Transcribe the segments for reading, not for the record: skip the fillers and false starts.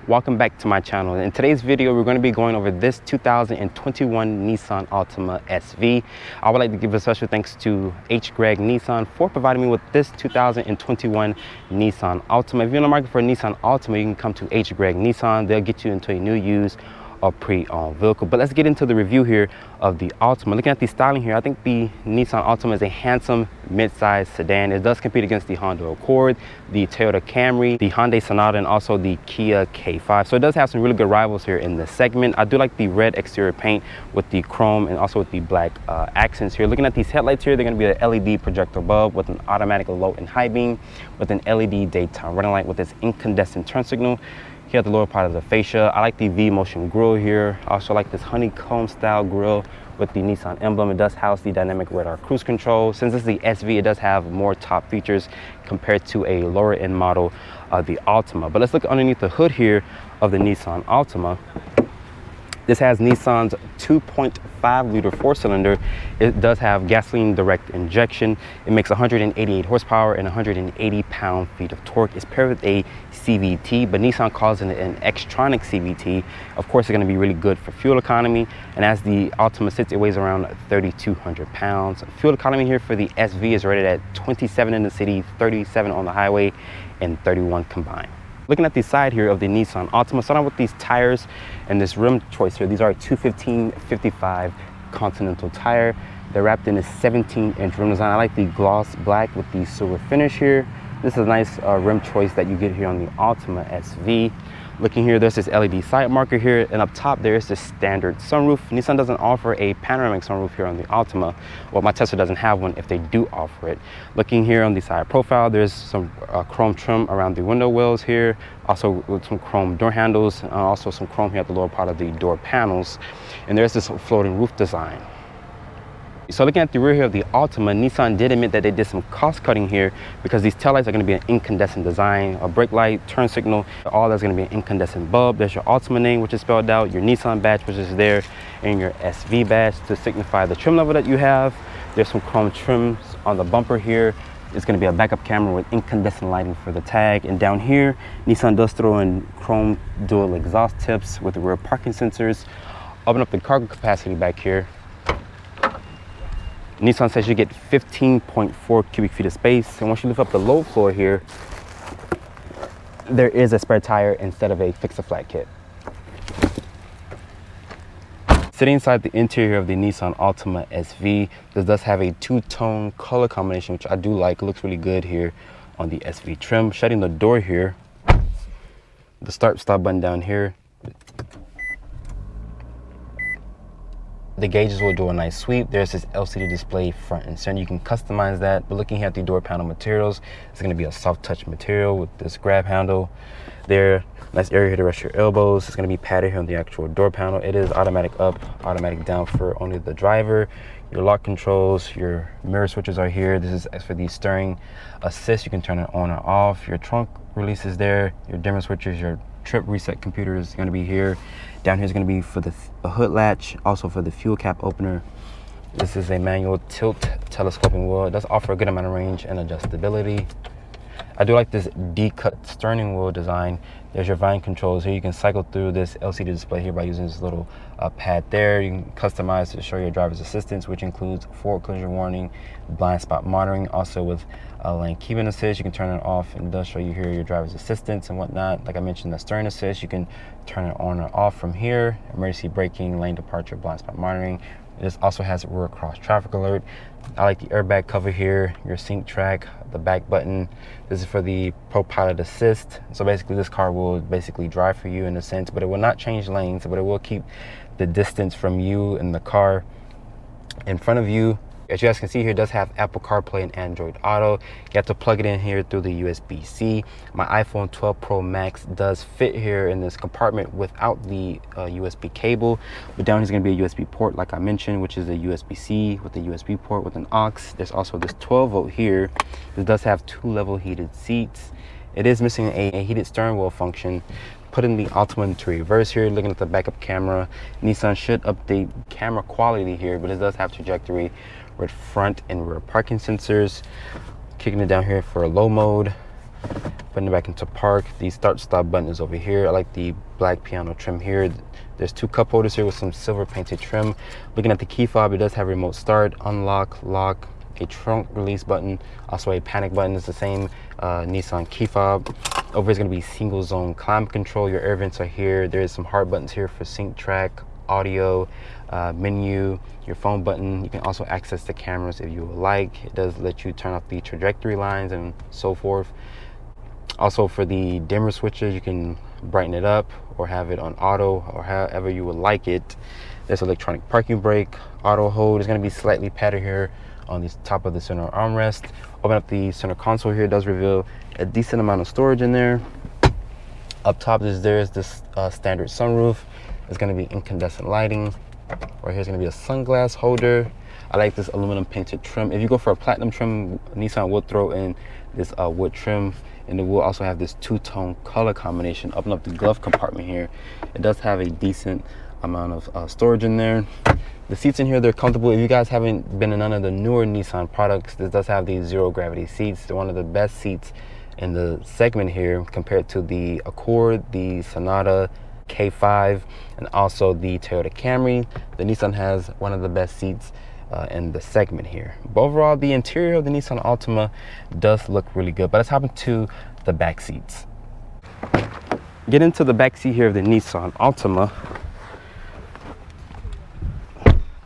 Welcome back to my channel. In today's video, we're going to be going over this 2021 Nissan Altima SV. I would like to give a special thanks to HGreg Nissan for providing me with this 2021 Nissan Altima. If you're in the market for a Nissan Altima, you can come to HGreg Nissan. They'll get you into a new used or pre-owned vehicle. But let's get into the review here of the Altima. Looking at the styling here, I think the Nissan Altima is a handsome mid-size sedan. It does compete against the Honda Accord, the Toyota Camry, the Hyundai Sonata, and also the Kia K5. So it does have some really good rivals here in this segment. I do like the red exterior paint with the chrome and also with the black accents here. Looking at these headlights here, they're going to be an LED projector bulb with an automatic low and high beam with an LED daytime running light with its incandescent turn signal. Here at the lower part of the fascia, I like the V-motion grille here. I also like this honeycomb style grille with the Nissan emblem. It does house the dynamic radar cruise control. Since this is the SV, it does have more top features compared to a lower end model of the Altima. But let's look underneath the hood here of the Nissan Altima. This has Nissan's 2.5 liter four-cylinder. It does have gasoline direct injection. It makes 188 horsepower and 180 pound-feet of torque. It's paired with a CVT, but Nissan calls it an Xtronic CVT. Of course, it's going to be really good for fuel economy. And as the Altima sits, it weighs around 3,200 pounds. Fuel economy here for the SV is rated at 27 in the city, 37 on the highway, and 31 combined. Looking at the side here of the Nissan Altima, starting with these tires and this rim choice here. These are a 215/55 Continental tire. They're wrapped in a 17-inch rim design. I like the gloss black with the silver finish here. This is a nice rim choice that you get here on the Altima SV. Looking here, there's this LED side marker here, and up top there is this standard sunroof. Nissan doesn't offer a panoramic sunroof here on the Altima. Well, my Tesla doesn't have one if they do offer it. Looking here on the side profile, there's some chrome trim around the window wells here, also with some chrome door handles, also some chrome here at the lower part of the door panels. And there's this floating roof design. So looking at the rear here of the Altima, Nissan did admit that they did some cost cutting here because these taillights are going to be an incandescent design, a brake light, turn signal, all that's going to be an incandescent bulb. There's your Altima name, which is spelled out, your Nissan badge, which is there, and your SV badge to signify the trim level that you have. There's some chrome trims on the bumper here. It's going to be a backup camera with incandescent lighting for the tag. And down here, Nissan does throw in chrome dual exhaust tips with the rear parking sensors. Open up the cargo capacity back here. Nissan says you get 15.4 cubic feet of space. And once you lift up the load floor here, there is a spare tire instead of a fix-a-flat kit. Sitting inside the interior of the Nissan Altima SV, this does have a two-tone color combination, which I do like. It looks really good here on the SV trim. Shutting the door here, the start-stop button down here. The gauges will do a nice sweep. There's this LCD display front and center. You can customize that. But looking here at the door panel materials, it's going to be a soft touch material with this grab handle there. Nice area here to rest your elbows. It's going to be padded here on the actual door panel. It is automatic up, automatic down for only the driver. Your lock controls, your mirror switches are here. This is as for the steering assist. You can turn it on or off. Your trunk release is there. Your dimmer switches, your trip reset computer is going to be here. Down here is going to be for the hood latch, also for the fuel cap opener. This is a manual tilt telescoping wheel. It does offer a good amount of range and adjustability. I do like this D-cut steering wheel design. There's your volume controls here. You can cycle through this LCD display here by using this little pad there. You can customize to show your driver's assistance, which includes forward collision warning, blind spot monitoring, also with lane keeping assist. You can turn it off, and it does show you here your driver's assistance and whatnot. Like I mentioned, the stern assist, you can turn it on or off from here. Emergency braking, lane departure, blind spot monitoring. This also has a rear cross traffic alert. I like the airbag cover here, your sync track, the back button. This is for the Pro Pilot Assist. So basically this car will basically drive for you in a sense, but it will not change lanes, but it will keep the distance from you and the car in front of you. As you guys can see here, it does have Apple CarPlay and Android Auto. You have to plug it in here through the USB-C. My iPhone 12 Pro Max does fit here in this compartment without the USB cable. But down here is going to be a USB port, like I mentioned, which is a USB-C with a USB port with an aux. There's also this 12-volt here. This does have two level heated seats. It is missing a heated steering wheel function. Putting the Altima into reverse here, looking at the backup camera. Nissan should update camera quality here, but it does have trajectory with front and rear parking sensors. Kicking it down here for a low mode. Putting it back into park. The start stop button is over here. I like the black piano trim here. There's two cup holders here with some silver painted trim. Looking at the key fob, it does have remote start, unlock, lock, a trunk release button, also a panic button. It's the same Nissan key fob. Over here is going to be single zone climate control. Your air vents are here. There's some hard buttons here for sync track, audio, menu, your phone button. You can also access the cameras if you would like. It does let you turn off the trajectory lines and so forth. Also for the dimmer switches, you can brighten it up or have it on auto or however you would like it. There's electronic parking brake, auto hold. It's going to be slightly padded here on the top of the center armrest. Open up the center console here. It does reveal a decent amount of storage in there. Up top there's this standard sunroof. It's going to be incandescent lighting. Right here's going to be a sunglass holder. I like this aluminum painted trim. If you go for a platinum trim, Nissan will throw in this wood trim, and it will also have this two-tone color combination. Open up the glove compartment here. It does have a decent amount of storage in there. The seats in here, they're comfortable. If you guys haven't been in none of the newer Nissan products, this does have these zero gravity seats. They're one of the best seats in the segment here compared to the Accord, the Sonata, K5, and also the Toyota Camry. The Nissan has one of the best seats in the segment here. But overall, the interior of the Nissan Altima does look really good. But let's hop into the back seats. Get into the back seat here of the Nissan Altima.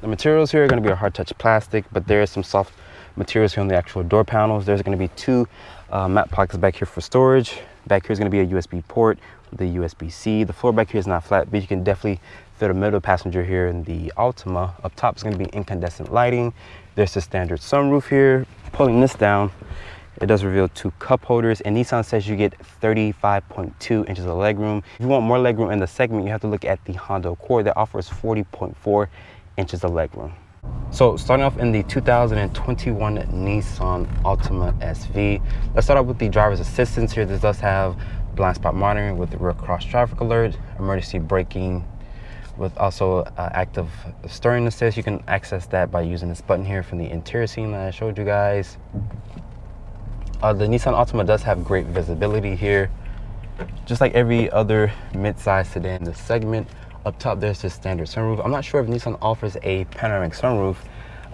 The materials here are going to be a hard touch plastic, but there is some soft materials here on the actual door panels. There's going to be two matte pockets back here for storage. Back here is going to be a USB port with a USB-C. The floor back here is not flat, but you can definitely fit a middle passenger here in the Altima. Up top is going to be incandescent lighting. There's the standard sunroof here. Pulling this down, it does reveal two cup holders, and Nissan says you get 35.2 inches of legroom. If you want more legroom in the segment, you have to look at the Honda Accord that offers 40.4 inches of legroom. So starting off in the 2021 Nissan Altima SV, let's start off with the driver's assistance here. This does have blind spot monitoring with the rear cross traffic alert, emergency braking, with also active steering assist. You can access that by using this button here from the interior scene that I showed you guys. The Nissan Altima does have great visibility here, just like every other mid-size sedan in this segment. Up top there's this standard sunroof. I'm not sure if Nissan offers a panoramic sunroof.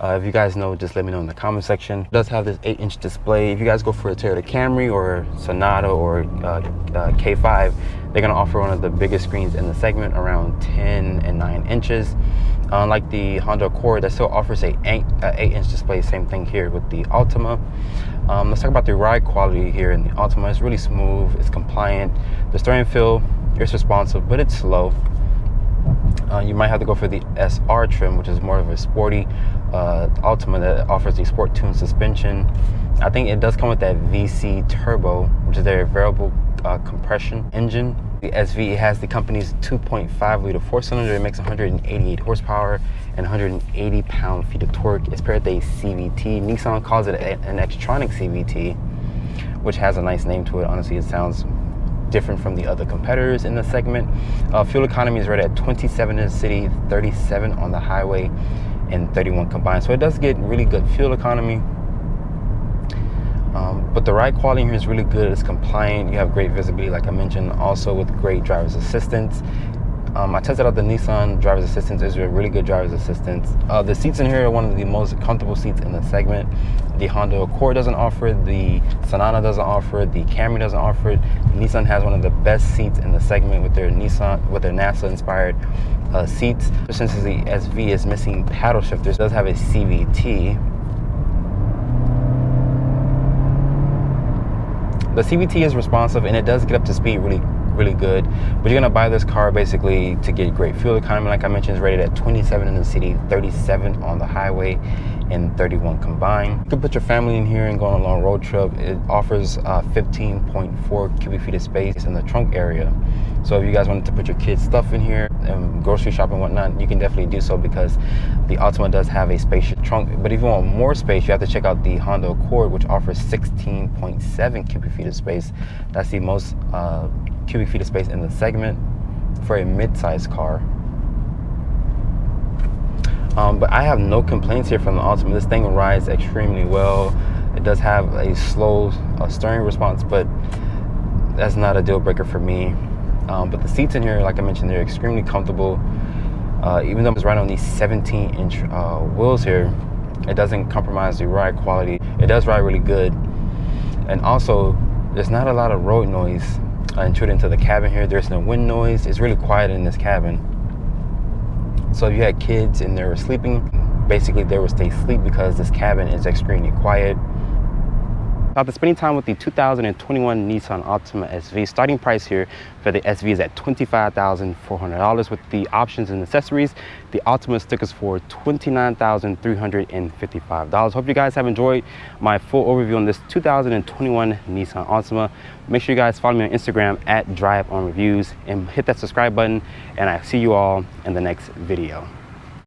If you guys know, just let me know in the comment section. It does have this 8-inch display. If you guys go for a Toyota Camry or Sonata or K5, they're gonna offer one of the biggest screens in the segment, around 10 and 9 inches. Unlike the Honda Accord, that still offers a 8-inch display. Same thing here with the Altima. Let's talk about the ride quality here in the Altima. It's really smooth, it's compliant. The steering feel is responsive, but it's slow. You might have to go for the SR trim, which is more of a sporty Altima that offers the sport tune suspension. I think it does come with that VC turbo, which is their variable compression engine. The SV has the company's 2.5 liter 4-cylinder. It makes 188 horsepower and 180 pound-feet of torque. It's paired with a CVT. Nissan calls it an Xtronic CVT, which has a nice name to it. Honestly, it sounds different from the other competitors in the segment. Fuel economy is rated at 27 in the city, 37 on the highway, and 31 combined. So it does get really good fuel economy. But the ride quality here is really good. It's compliant. You have great visibility, like I mentioned, also with great driver's assistance. I tested out the Nissan driver's assistance. It's a really good driver's assistance. The seats in here are one of the most comfortable seats in the segment. The Honda Accord doesn't offer it, the Sonata doesn't offer it, the Camry doesn't offer it. Nissan has one of the best seats in the segment with their NASA-inspired seats. Since the SV is missing paddle shifters, it does have a CVT. The CVT is responsive and it does get up to speed really good, but you're gonna buy this car basically to get great fuel economy. Like I mentioned, it's rated at 27 in the city, 37 on the highway, and 31 combined. You can put your family in here and go on a long road trip. It offers 15.4 cubic feet of space in the trunk area. So if you guys wanted to put your kids' stuff in here and grocery shop and whatnot, you can definitely do so because the Altima does have a spacious trunk. But if you want more space, you have to check out the Honda Accord, which offers 16.7 cubic feet of space. That's the most cubic feet of space in the segment for a mid-size car. But I have no complaints here from the Altima. This thing rides extremely well. It does have a slow steering response, but that's not a deal breaker for me. But the seats in here, like I mentioned, they're extremely comfortable. Even though it's right on these 17-inch wheels here, it doesn't compromise the ride quality. It does ride really good. And also, there's not a lot of road noise intruding into the cabin here. There's no wind noise. It's really quiet in this cabin. So if you had kids and they were sleeping, basically they would stay asleep because this cabin is extremely quiet. After spending time with the 2021 Nissan Altima SV, starting price here for the SV is at $25,400 with the options and accessories. The Altima stickers for $29,355. Hope you guys have enjoyed my full overview on this 2021 Nissan Altima. Make sure you guys follow me on Instagram at DriveOnReviews and hit that subscribe button. And I see you all in the next video.